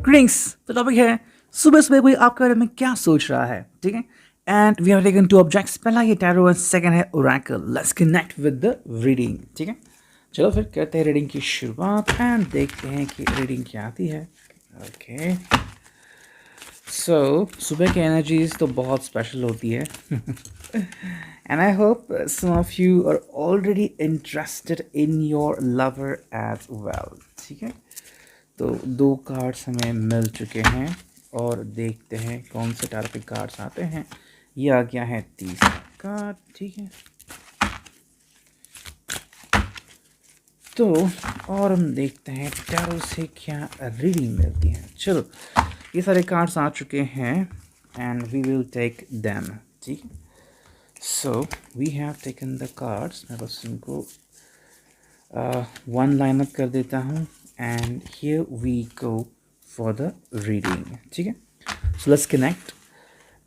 Greetings. तो topic है सुबह सुबह कोई आपके बारे में क्या सोच रहा है, ठीक है। And we have taken two objects, पहला ये टैरो एंड सेकंड है oracle. Let's connect with the reading, ठीक है। चलो फिर करते हैं रीडिंग की शुरुआत एंड देखते हैं कि रीडिंग क्या आती है। ओके सो सुबह की एनर्जीज तो बहुत स्पेशल होती है and I hope some of you are already interested in your lover as well, ठीक है। तो दो कार्ड्स हमें मिल चुके हैं और देखते हैं कौन से टार के कार्ड्स आते हैं। ये आ गया है 30 कार्ड, ठीक है। तो और हम देखते हैं टैरो से क्या रीडिंग मिलती है। चलो ये सारे कार्ड्स आ चुके हैं and we will take them, ठीक है। So we have taken the cards. मैं बस इनको वन लाइन अप कर देता हूँ and here we go for the reading, ठीक है। So let's connect.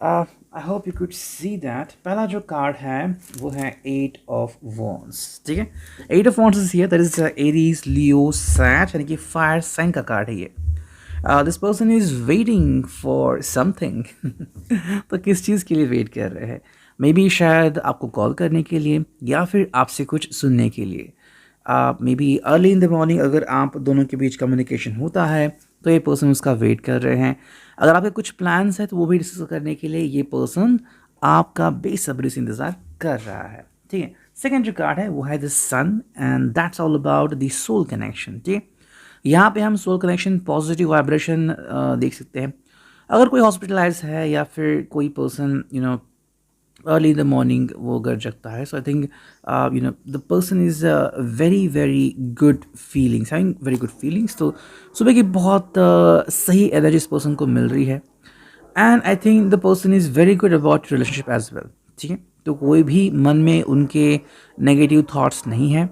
I hope you could see that पहला जो कार्ड है वो है 8 ऑफ वॉन्ड्स, ठीक है। 8 of wands is here, that is Aries, Leo, सैज, यानी कि फायर साइन का कार्ड है ये। This person is waiting for something तो किस चीज़ के लिए वेट कर रहे हैं? मे बी शायद आपको कॉल करने के लिए या फिर आपसे कुछ सुनने के लिए। May be early in the morning अगर आप दोनों के बीच कम्युनिकेशन होता है तो ये पर्सन उसका वेट कर रहे हैं। अगर आपके कुछ प्लान्स हैं तो वो भी डिस्कस करने के लिए ये पर्सन आपका बेसब्री से इंतज़ार कर रहा है, ठीक है। सेकेंड जो कार्ड है वो है the sun and that's all about the soul connection, ठीक है। यहाँ पे हम सोल कनेक्शन, पॉजिटिव वाइब्रेशन देख सकते हैं। अगर कोई हॉस्पिटलाइज है या फिर कोई person early in the morning वो घर जगता है, so I think the person is very very good feelings, having very good feelings. तो सुबह की बहुत सही एनर्जी इस पर्सन को मिल रही है and I think the person is very good about relationship as well, ठीक है। तो कोई भी मन में उनके नेगेटिव थाट्स नहीं है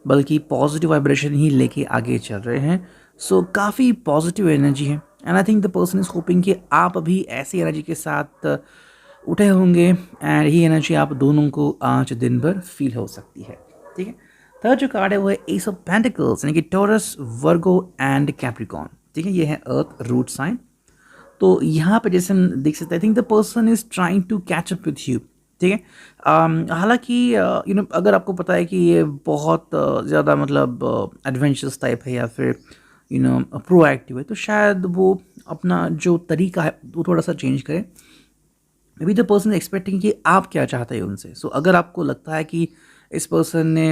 बल्कि पॉजिटिव वाइब्रेशन ही लेके आगे चल रहे हैं। सो काफ़ी पॉजिटिव एनर्जी है and I think the person is hopping कि आप भी ऐसी एनर्जी के साथ उठे होंगे एंड ये एनर्जी आप दोनों को आज दिन भर फील हो सकती है, ठीक है। थर्ड जो कार्ड है वो है एस ऑफ पेंटिकल्स, यानी कि टॉरस, वर्गो एंड कैप्रिकॉन, ठीक है। ये है अर्थ रूट साइन। तो यहाँ पे जैसे हम देख सकते हैं, I think the person is trying to catch up with you, ठीक है। हालांकि अगर आपको पता है कि ये बहुत ज़्यादा मतलब एडवेंचरस टाइप है या फिर प्रोएक्टिव है, तो शायद वो अपना जो तरीका है वो थोड़ा सा चेंज करे। May be the person expecting कि आप क्या चाहते हैं उनसे। सो अगर आपको लगता है कि इस पर्सन ने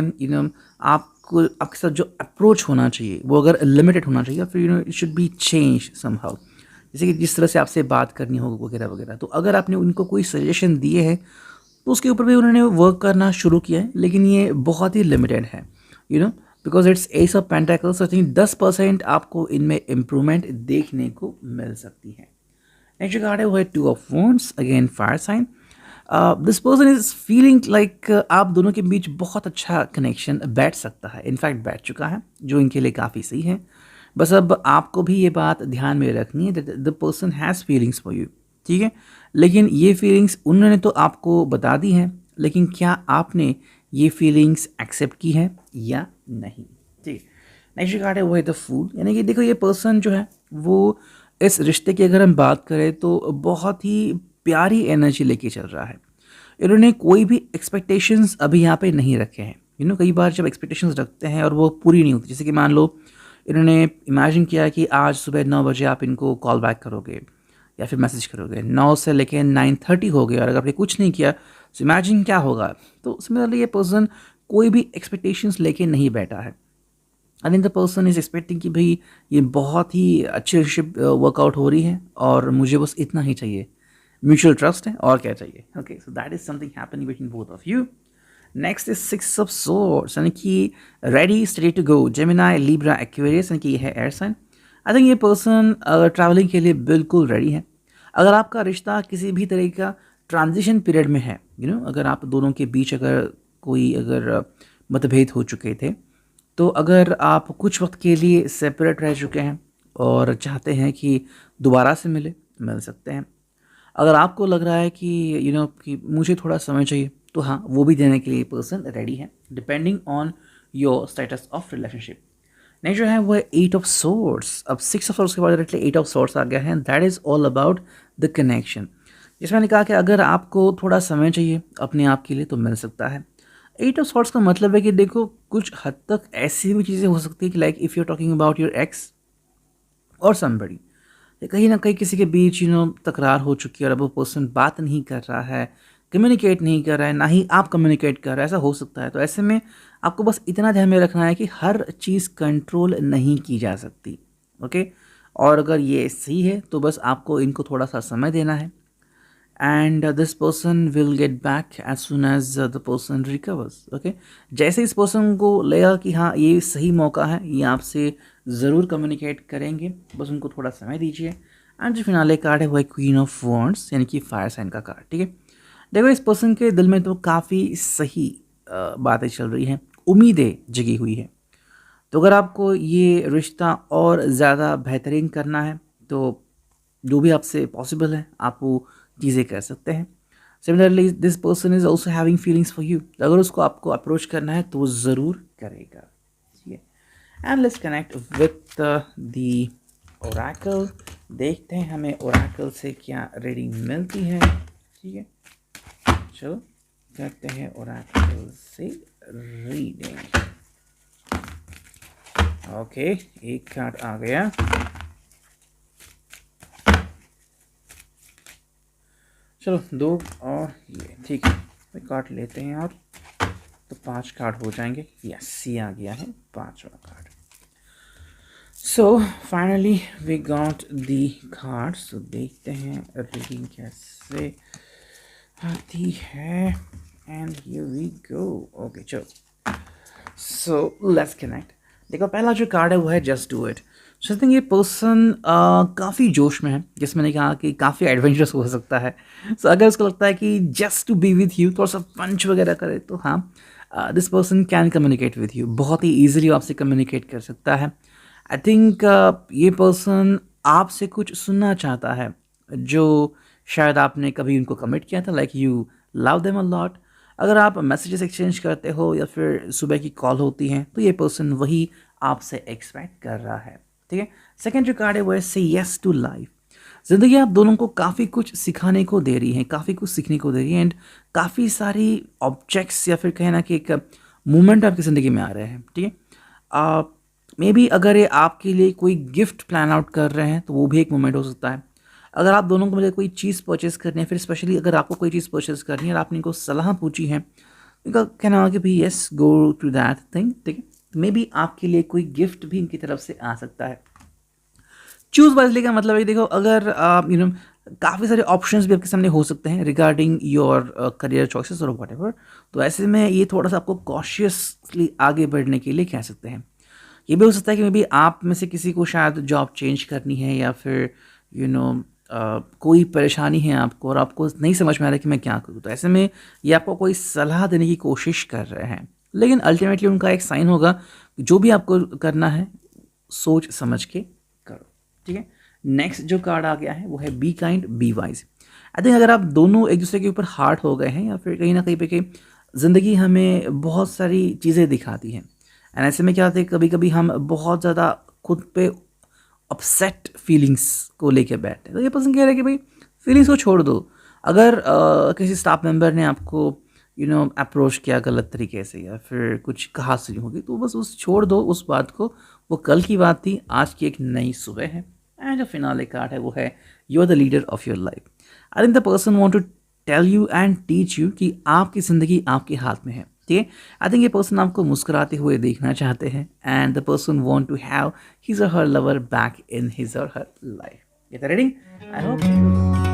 आपको आपके साथ जो अप्रोच होना चाहिए वो अगर लिमिटेड होना चाहिए, फिर it should be change somehow, जैसे कि जिस तरह से आपसे बात करनी हो वगैरह वगैरह। तो अगर आपने उनको कोई सजेशन दिए हैं तो उसके ऊपर भी उन्होंने वर्क करना शुरू किया है, लेकिन ये बहुत ही लिमिटेड है, because it's S of pentacles. I think 10% आपको इनमें इम्प्रूवमेंट देखने को मिल सकती है। नेक्स्ट कार्ड है वो है 2 of wands, again fire sign. This person is feeling like आप दोनों के बीच बहुत अच्छा कनेक्शन बैठ सकता है, इनफैक्ट बैठ चुका है, जो इनके लिए काफ़ी सही है। बस अब आपको भी ये बात ध्यान में रखनी है that the person has feelings for you, ठीक है। लेकिन ये फीलिंग्स उन्होंने तो आपको बता दी हैं, लेकिन क्या आपने ये फीलिंग्स एक्सेप्ट की है या नहीं, ठीक है। नेक्स्ट कार्ड है वो है द फूल, यानी कि देखो ये पर्सन जो है वो इस रिश्ते की अगर हम बात करें तो बहुत ही प्यारी एनर्जी लेके चल रहा है। इन्होंने कोई भी एक्सपेक्टेशंस अभी यहाँ पे नहीं रखे हैं। कई बार जब एक्सपेक्टेशंस रखते हैं और वो पूरी नहीं होती, जैसे कि मान लो इन्होंने इमेजिन किया कि आज सुबह 9 बजे आप इनको कॉल बैक करोगे या फिर मैसेज करोगे, 9 से लेकर 9:30 हो गया और अगर आपने कुछ नहीं किया तो इमेजिन क्या होगा। तो सिमिलरली ये पर्सन कोई भी एक्सपेक्टेशंस लेके नहीं बैठा है। आई think the person is expecting कि भाई ये बहुत ही अच्छी रिलेशनशिप वर्कआउट हो रही है और मुझे बस इतना ही चाहिए, म्यूचुअल ट्रस्ट है और क्या चाहिए। Okay so that is something happening between both of you. Next is 6 of swords, यानी कि ready steady to go, Gemini, Libra, Aquarius, यानी कि ये है एयर साइन। आई थिंक ये पर्सन अगर ट्रैवलिंग के लिए बिल्कुल रेडी है। अगर आपका रिश्ता किसी भी तरह का ट्रांजिशन पीरियड में है, अगर आप दोनों के बीच अगर मतभेद हो चुके थे, तो अगर आप कुछ वक्त के लिए सेपरेट रह चुके हैं और चाहते हैं कि दोबारा से मिल सकते हैं। अगर आपको लग रहा है कि कि मुझे थोड़ा समय चाहिए, तो हाँ वो भी देने के लिए पर्सन रेडी है, depending on your status of relationship. Next जो है वो है 8 ऑफ सोर्ड्स। अब 6 ऑफ सोर्ड्स के बाद डायरेक्टली 8 ऑफ सोर्ड्स आ गया है। That is all about the connection. जिसमें मैंने कहा कि अगर आपको थोड़ा समय चाहिए अपने आप के लिए तो मिल सकता है। 8 ऑफ सोर्ड्स का मतलब है कि देखो कुछ हद तक ऐसी भी चीज़ें हो सकती है कि like if you are talking about your ex और समबडी, कहीं ना कहीं किसी के बीच तकरार हो चुकी है और अब वो पर्सन बात नहीं कर रहा है, कम्युनिकेट नहीं कर रहा है, ना ही आप कम्युनिकेट कर रहे हैं, ऐसा हो सकता है। तो ऐसे में आपको बस इतना ध्यान में रखना है कि हर चीज़ कंट्रोल नहीं की जा सकती। ओके, और अगर ये सही है तो बस आपको इनको थोड़ा सा समय देना है and this person will get back as soon as the person recovers. Okay, जैसे इस पर्सन को लगेगा कि हाँ ये सही मौका है, ये आपसे ज़रूर कम्युनिकेट करेंगे, बस उनको थोड़ा समय दीजिए। एंड जो फिनाले कार्ड है वो है क्वीन ऑफ वॉन्ड्स, यानी कि फायर साइन का कार्ड। ठीक है, देखो इस पर्सन के दिल में तो काफ़ी सही बातें चल रही हैं, उम्मीदें जगी हुई है। तो अगर आपको ये रिश्ता और ज़्यादा बेहतरीन करना है तो जो भी आपसे पॉसिबल है आप वो चीज़ें कर सकते हैं। Similarly this person is also having feelings for you, अगर उसको आपको अप्रोच करना है तो वो ज़रूर करेगा। ठीक है, and let's connect with the Oracle. देखते हैं हमें ओरेकल से क्या रीडिंग मिलती है। ठीक है, चलो करते हैं ओरेकल से रीडिंग। ओके, एक कार्ड आ गया। चलो 2 और ये, ठीक है कार्ड लेते हैं और तो 5 कार्ड हो जाएंगे। यस, सी आ गया है 5वां card. So finally we got the card. So देखते हैं रीडिंग कैसे आती है and here we go. Okay चलो, सो लेट्स कनेक्ट। देखो पहला जो कार्ड है वो है just do it. So I think ये पर्सन काफ़ी जोश में है, जिसमें मैंने कहा कि काफ़ी एडवेंचरस हो सकता है। सो अगर उसको लगता है कि just to be with you, थोड़ा सा पंच वगैरह करे तो हाँ, this person can communicate with you, बहुत ही ईजिली आपसे कम्युनिकेट कर सकता है। आई थिंक ये पर्सन आपसे कुछ सुनना चाहता है जो शायद आपने कभी उनको कमिट किया था, like you love them a lot. अगर आप मैसेजेस एक्सचेंज करते हो या फिर सुबह की कॉल होती हैं तो ये पर्सन वही आपसे एक्सपेक्ट कर रहा है। ठीक है, सेकंड जो कार्ड है वो है से यस टू लाइफ। ज़िंदगी आप दोनों को काफ़ी कुछ सिखाने को दे रही है, काफ़ी कुछ सीखने को दे रही है एंड काफ़ी सारी ऑब्जेक्ट्स या फिर कहना कि एक मोमेंट आपकी ज़िंदगी में आ रहे हैं। ठीक है, मे बी अगर ये आपके लिए कोई गिफ्ट प्लान आउट कर रहे हैं तो वो भी एक मोमेंट हो सकता है। अगर आप दोनों को मिले कोई चीज़ परचेज़ करनी है, फिर स्पेशली अगर आपको कोई चीज़ परचेज़ करनी है और आपने इनको सलाह पूछी है, इनका कहना होगा कि भाई yes go to that thing. ठीक है, मे बी आपके लिए कोई गिफ्ट भी इनकी तरफ से आ सकता है। चूज़ वाइजली का मतलब है कि देखो अगर काफ़ी सारे ऑप्शंस भी आपके सामने हो सकते हैं रिगार्डिंग योर करियर चॉइसेस और व्हाटएवर, तो ऐसे में ये थोड़ा सा आपको कॉशियसली आगे बढ़ने के लिए कह सकते हैं। ये भी हो सकता है कि मे बी आप में से किसी को शायद जॉब चेंज करनी है या फिर कोई परेशानी है आपको और आपको नहीं समझ में आ रहा है कि मैं क्या करूँ, तो ऐसे में ये आपको कोई सलाह देने की कोशिश कर रहे हैं, लेकिन अल्टीमेटली उनका एक साइन होगा जो भी आपको करना है सोच समझ के करो। ठीक है, नेक्स्ट जो कार्ड आ गया है वो है be kind be wise. I think अगर आप दोनों एक दूसरे के ऊपर हार्ड हो गए हैं या फिर कहीं ना कहीं पे ज़िंदगी हमें बहुत सारी चीज़ें दिखाती हैं एंड ऐसे में क्या होता है कभी कभी हम बहुत ज़्यादा खुद पे अपसेट फीलिंग्स को लेके बैठते हैं, तो ये पर्सन कह रहा है कि भाई फीलिंग्स को छोड़ दो। अगर किसी स्टाफ मेंबर ने आपको अप्रोच किया गलत तरीके से या फिर कुछ कहा सुनी होगी तो बस उस छोड़ दो उस बात को, वो कल की बात थी, आज की एक नई सुबह है। एंड जो फिनाले कार्ड है वो है you are the leader of your life. I think the person want to tell you and teach you कि आपकी ज़िंदगी आपके हाथ में है। ठीक है, आई थिंक ये पर्सन आपको मुस्कुराते हुए देखना चाहते हैं and the person want to have his और her lover back in his और हर लाइफ। ये रीडिंग आई होप